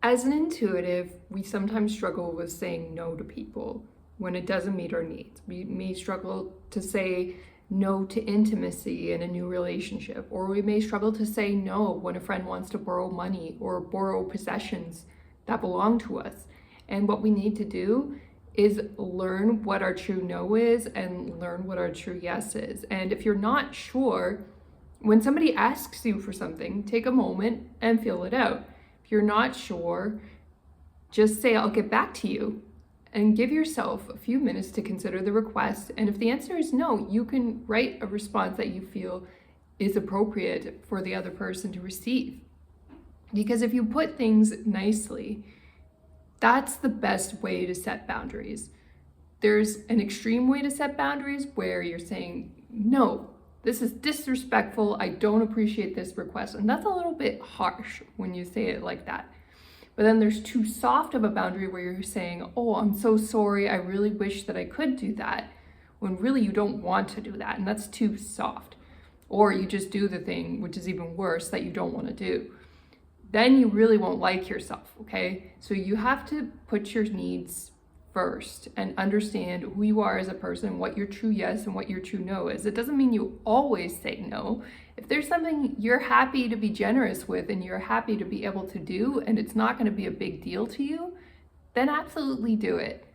As an intuitive, we sometimes struggle with saying no to people when it doesn't meet our needs. We may struggle to say no to intimacy in a new relationship, or we may struggle to say no when a friend wants to borrow money or borrow possessions that belong to us. And what we need to do is learn what our true no is and learn what our true yes is. And if you're not sure, when somebody asks you for something, take a moment and feel it out. If you're not sure, just say, I'll get back to you, and give yourself a few minutes to consider the request. And if the answer is no, you can write a response that you feel is appropriate for the other person to receive. Because if you put things nicely, that's the best way to set boundaries. There's an extreme way to set boundaries where you're saying, no, this is disrespectful, I don't appreciate this request. And that's a little bit harsh when you say it like that. But then there's too soft of a boundary where you're saying, oh, I'm so sorry, I really wish that I could do that, when really you don't want to do that, and that's too soft. Or you just do the thing, which is even worse, that you don't want to do. Then you really won't like yourself, okay? So you have to put your needs first and understand who you are as a person, what your true yes and what your true no is. It doesn't mean you always say no. If there's something you're happy to be generous with and you're happy to be able to do, and it's not going to be a big deal to you, then absolutely do it.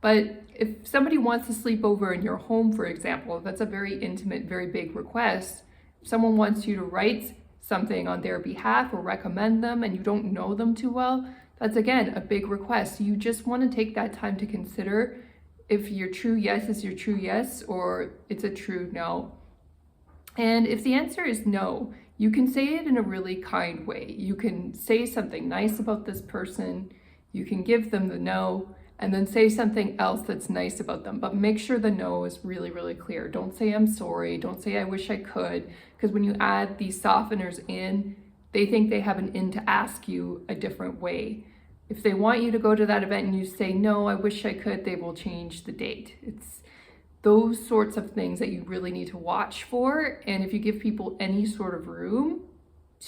But if somebody wants to sleep over in your home, for example, that's a very intimate, very big request. If someone wants you to write something on their behalf or recommend them and you don't know them too well, that's again a big request. You just want to take that time to consider if your true yes is your true yes or it's a true no. And if the answer is no, you can say it in a really kind way. You can say something nice about this person, you can give them the no, and then say something else that's nice about them. But make sure the no is really, really clear. Don't say I'm sorry, don't say I wish I could, because when you add these softeners in, they think they have an in to ask you a different way. If they want you to go to that event and you say, no, I wish I could, they will change the date. It's those sorts of things that you really need to watch for. And if you give people any sort of room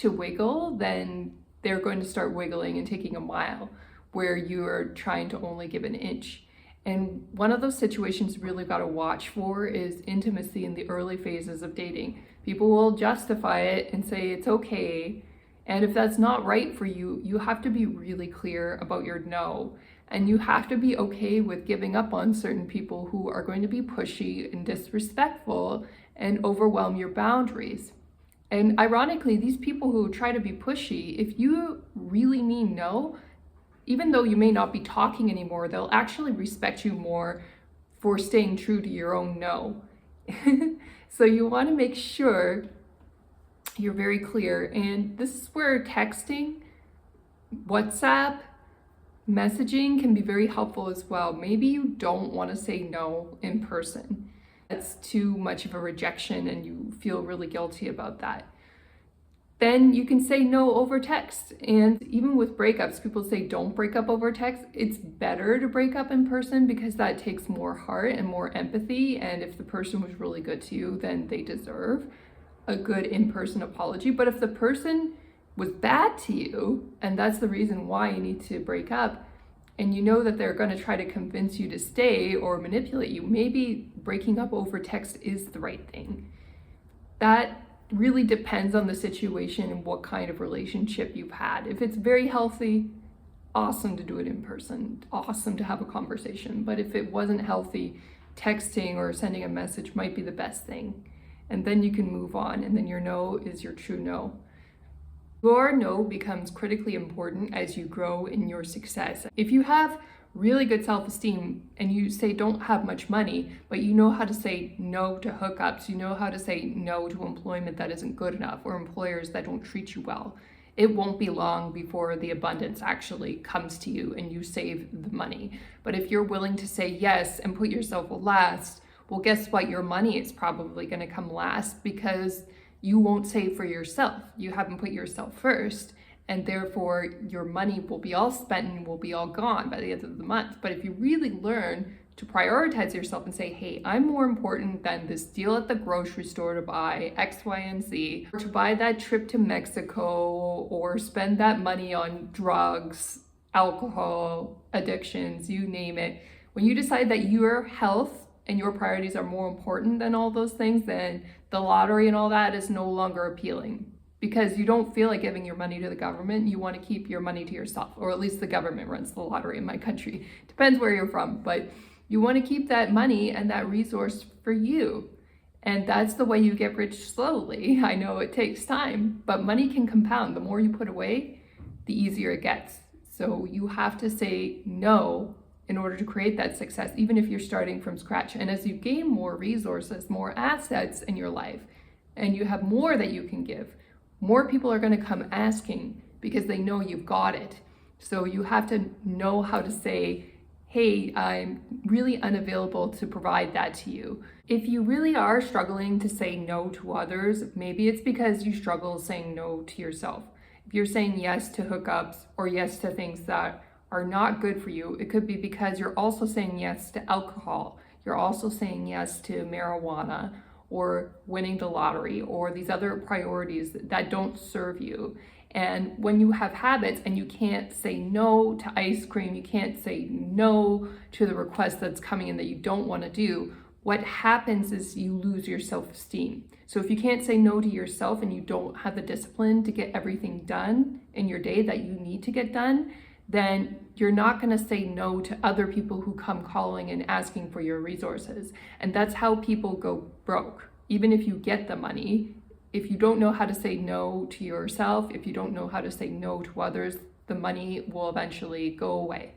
to wiggle, then they're going to start wiggling and taking a mile where you're trying to only give an inch. And one of those situations you really got to watch for is intimacy in the early phases of dating. People will justify it and say it's okay. And if that's not right for you, you have to be really clear about your no. And you have to be okay with giving up on certain people who are going to be pushy and disrespectful and overwhelm your boundaries. And ironically, these people who try to be pushy, if you really mean no, even though you may not be talking anymore, they'll actually respect you more for staying true to your own no. So you want to make sure you're very clear. And this is where texting, WhatsApp, messaging can be very helpful as well. Maybe you don't want to say no in person. That's too much of a rejection and you feel really guilty about that. Then you can say no over text. And even with breakups, people say don't break up over text. It's better to break up in person because that takes more heart and more empathy. And if the person was really good to you, then they deserve a good in-person apology. But if the person was bad to you, and that's the reason why you need to break up, and you know that they're going to try to convince you to stay or manipulate you, maybe breaking up over text is the right thing. That really depends on the situation and what kind of relationship you've had. If it's very healthy, awesome to do it in person, awesome to have a conversation. But if it wasn't healthy, texting or sending a message might be the best thing. And then you can move on, and then your no is your true no. Your no becomes critically important as you grow in your success. If you have really good self-esteem and you say don't have much money, but you know how to say no to hookups, you know how to say no to employment that isn't good enough or employers that don't treat you well, it won't be long before the abundance actually comes to you and you save the money. But if you're willing to say yes and put yourself last, well, guess what? Your money is probably going to come last because you won't save for yourself. You haven't put yourself first, and therefore your money will be all spent and will be all gone by the end of the month. But if you really learn to prioritize yourself and say, hey, I'm more important than this deal at the grocery store to buy X, Y, and Z, or to buy that trip to Mexico or spend that money on drugs, alcohol, addictions, you name it. When you decide that your health and your priorities are more important than all those things, then the lottery and all that is no longer appealing, because you don't feel like giving your money to the government. You want to keep your money to yourself, or at least the government runs the lottery in my country. Depends where you're from, but you want to keep that money and that resource for you. And that's the way you get rich slowly. I know it takes time, but money can compound. The more you put away, the easier it gets. So you have to say no in order to create that success, even if you're starting from scratch. And as you gain more resources, more assets in your life, and you have more that you can give, more people are going to come asking because they know you've got it. So you have to know how to say, hey, I'm really unavailable to provide that to you. If you really are struggling to say no to others, maybe it's because you struggle saying no to yourself. If you're saying yes to hookups or yes to things that are not good for you, it could be because you're also saying yes to alcohol. You're also saying yes to marijuana or winning the lottery or these other priorities that don't serve you. And when you have habits and you can't say no to ice cream, you can't say no to the request that's coming in that you don't want to do, what happens is you lose your self-esteem. So if you can't say no to yourself and you don't have the discipline to get everything done in your day that you need to get done, then you're not going to say no to other people who come calling and asking for your resources. And that's how people go broke. Even if you get the money, if you don't know how to say no to yourself, if you don't know how to say no to others, the money will eventually go away.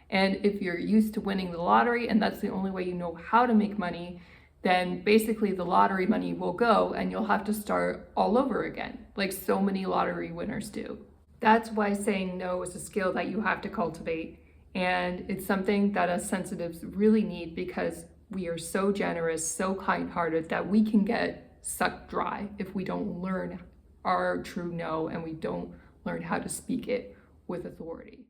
And if you're used to winning the lottery and that's the only way you know how to make money, then basically the lottery money will go and you'll have to start all over again, like so many lottery winners do. That's why saying no is a skill that you have to cultivate. And it's something that us sensitives really need, because we are so generous, so kind-hearted, that we can get sucked dry if we don't learn our true no and we don't learn how to speak it with authority.